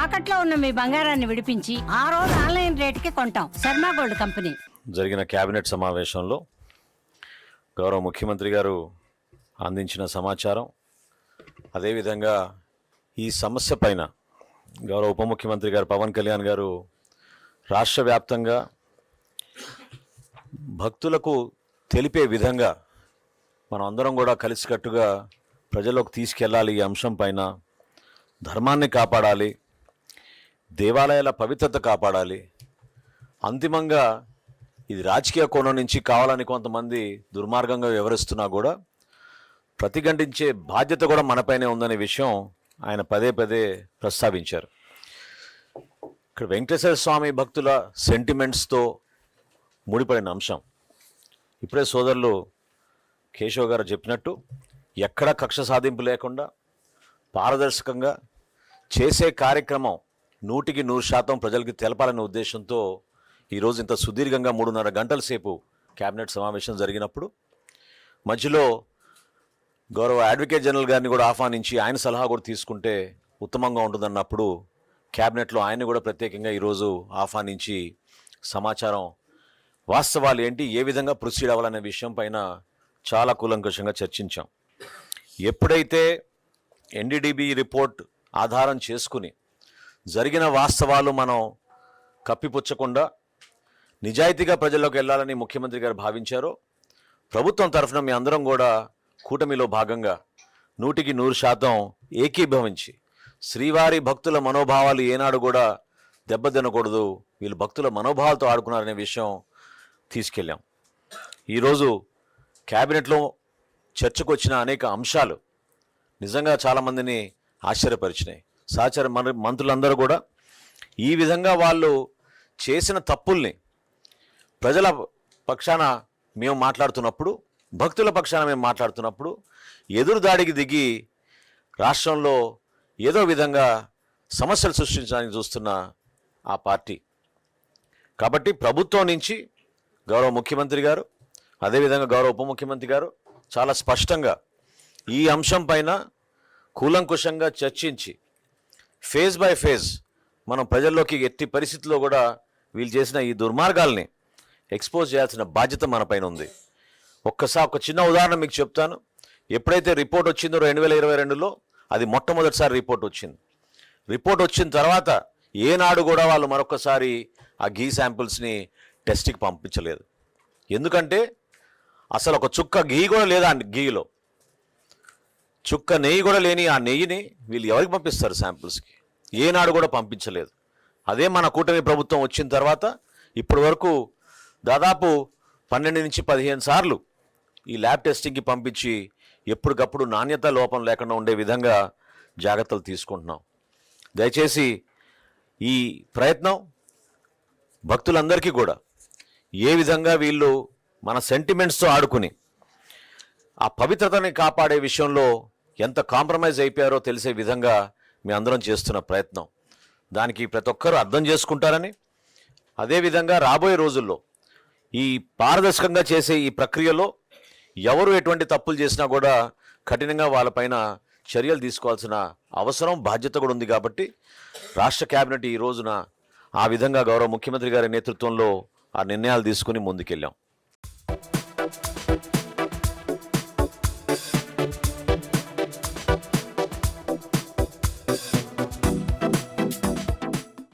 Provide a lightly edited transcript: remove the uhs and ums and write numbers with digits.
తాకట్లో ఉన్న మీ బంగారాన్ని విడిపించి ఆ రోజు ఆన్లైన్ రేటుకి కొంటాం. Sharma gold company. జరిగిన కేబినెట్ సమావేశంలో గౌరవ ముఖ్యమంత్రి గారు అందించిన సమాచారం, అదేవిధంగా ఈ సమస్య పైన గౌరవ ఉప ముఖ్యమంత్రి గారు పవన్ కళ్యాణ్ గారు రాష్ట్ర వ్యాప్తంగా భక్తులకు తెలిపే విధంగా మనం అందరం కూడా కలిసికట్టుగా ప్రజల్లోకి తీసుకెళ్ళాలి. ఈ అంశం పైన ధర్మాన్ని కాపాడాలి, దేవాలయాల పవిత్రత కాపాడాలి. అంతిమంగా ఇది రాజకీయ కోణం నుంచి కావాలని కొంతమంది దుర్మార్గంగా వ్యవహరిస్తున్నా కూడా ప్రతిఘటించే బాధ్యత కూడా మనపైనే ఉందనే విషయం ఆయన పదే పదే ప్రస్తావించారు. ఇక్కడ వెంకటేశ్వర స్వామి భక్తుల సెంటిమెంట్స్తో ముడిపడిన అంశం. ఇప్పుడే సోదరులు కేశవ్ గారు చెప్పినట్టు ఎక్కడ కక్ష సాధింపు లేకుండా పారదర్శకంగా చేసే కార్యక్రమం 100% ప్రజలకి తెలపాలనే ఉద్దేశంతో ఈరోజు ఇంత సుదీర్ఘంగా 3.5 గంటల సేపు కేబినెట్ సమావేశం జరిగినప్పుడు మధ్యలో గౌరవ అడ్వకేట్ జనరల్ గారిని కూడా ఆహ్వానించి ఆయన సలహా కూడా తీసుకుంటే ఉత్తమంగా ఉంటుందన్నప్పుడు కేబినెట్లో ఆయన్ని కూడా ప్రత్యేకంగా ఈరోజు ఆహ్వానించి సమాచారం వాస్తవాలు ఏంటి, ఏ విధంగా ప్రొసీడ్ అవ్వాలనే విషయం పైన చాలా కూలంకషంగా చర్చించాం. ఎప్పుడైతే ఎన్డీడీబీ రిపోర్ట్ ఆధారం చేసుకుని జరిగిన వాస్తవాలు మనం కప్పిపుచ్చకుండా నిజాయితీగా ప్రజల్లోకి వెళ్ళాలని ముఖ్యమంత్రి గారు భావించారో, ప్రభుత్వం తరఫున మీ అందరం కూడా కూటమిలో భాగంగా 100% ఏకీభవించి శ్రీవారి భక్తుల మనోభావాలు ఏనాడు కూడా దెబ్బతినకూడదు, వీళ్ళు భక్తుల మనోభావాలతో ఆడుకున్నారనే విషయం తీసుకెళ్ళాం. ఈరోజు క్యాబినెట్లో చర్చకు వచ్చిన అనేక అంశాలు నిజంగా చాలామందిని ఆశ్చర్యపరిచినాయి. సహచర మంత్రులందరూ కూడా ఈ విధంగా వాళ్ళు చేసిన తప్పుల్ని ప్రజల పక్షాన మేము మాట్లాడుతున్నప్పుడు, భక్తుల పక్షాన మేము మాట్లాడుతున్నప్పుడు ఎదురు దాడికి దిగి రాష్ట్రంలో ఏదో విధంగా సమస్యలు సృష్టించడానికి చూస్తున్న ఆ పార్టీ. కాబట్టి ప్రభుత్వం నుంచి గౌరవ ముఖ్యమంత్రి గారు, అదేవిధంగా గౌరవ ఉప ముఖ్యమంత్రి గారు చాలా స్పష్టంగా ఈ అంశం పైన కూలంకుషంగా చర్చించి ఫేజ్ బై ఫేజ్ మనం ప్రజల్లోకి ఎట్టి పరిస్థితుల్లో కూడా వీళ్ళు చేసిన ఈ దుర్మార్గాల్ని ఎక్స్పోజ్ చేయాల్సిన బాధ్యత మన పైన ఉంది. ఒక చిన్న ఉదాహరణ మీకు చెప్తాను. ఎప్పుడైతే రిపోర్ట్ వచ్చిందో 2022లో అది మొట్టమొదటిసారి రిపోర్ట్ వచ్చింది. రిపోర్ట్ వచ్చిన తర్వాత ఏనాడు కూడా వాళ్ళు మరొకసారి ఆ ఘీ శాంపిల్స్ని టెస్ట్కి పంపించలేదు. ఎందుకంటే అసలు ఒక చుక్క ఘీ కూడా లేదా ఘీలో, చుక్క నెయ్యి కూడా లేని ఆ నెయ్యిని వీళ్ళు ఎవరికి పంపిస్తారు శాంపిల్స్కి? ఏనాడు కూడా పంపించలేదు. అదే మన కూటమి ప్రభుత్వం వచ్చిన తర్వాత ఇప్పటి వరకు దాదాపు 12 నుంచి 15 సార్లు ఈ ల్యాబ్ టెస్టింగ్కి పంపించి ఎప్పటికప్పుడు నాణ్యత లోపం లేకుండా ఉండే విధంగా జాగ్రత్తలు తీసుకుంటున్నాం. దయచేసి ఈ ప్రయత్నం భక్తులందరికీ కూడా ఏ విధంగా వీళ్ళు మన సెంటిమెంట్స్తో ఆడుకుని ఆ పవిత్రతని కాపాడే విషయంలో ఎంత కాంప్రమైజ్ అయిపోయారో తెలిసే విధంగా మీ అందరం చేస్తున్న ప్రయత్నం, దానికి ప్రతి ఒక్కరూ అర్థం చేసుకుంటారని, అదేవిధంగా రాబోయే రోజుల్లో ఈ పారదర్శకంగా చేసే ఈ ప్రక్రియలో ఎవరు ఎటువంటి తప్పులు చేసినా కూడా కఠినంగా వాళ్ళపైన చర్యలు తీసుకోవాల్సిన అవసరం, బాధ్యత కూడా ఉంది. కాబట్టి రాష్ట్ర కేబినెట్ ఈ రోజున ఆ విధంగా గౌరవ ముఖ్యమంత్రి గారి నేతృత్వంలో ఆ నిర్ణయాలు తీసుకుని ముందుకెళ్ళాం.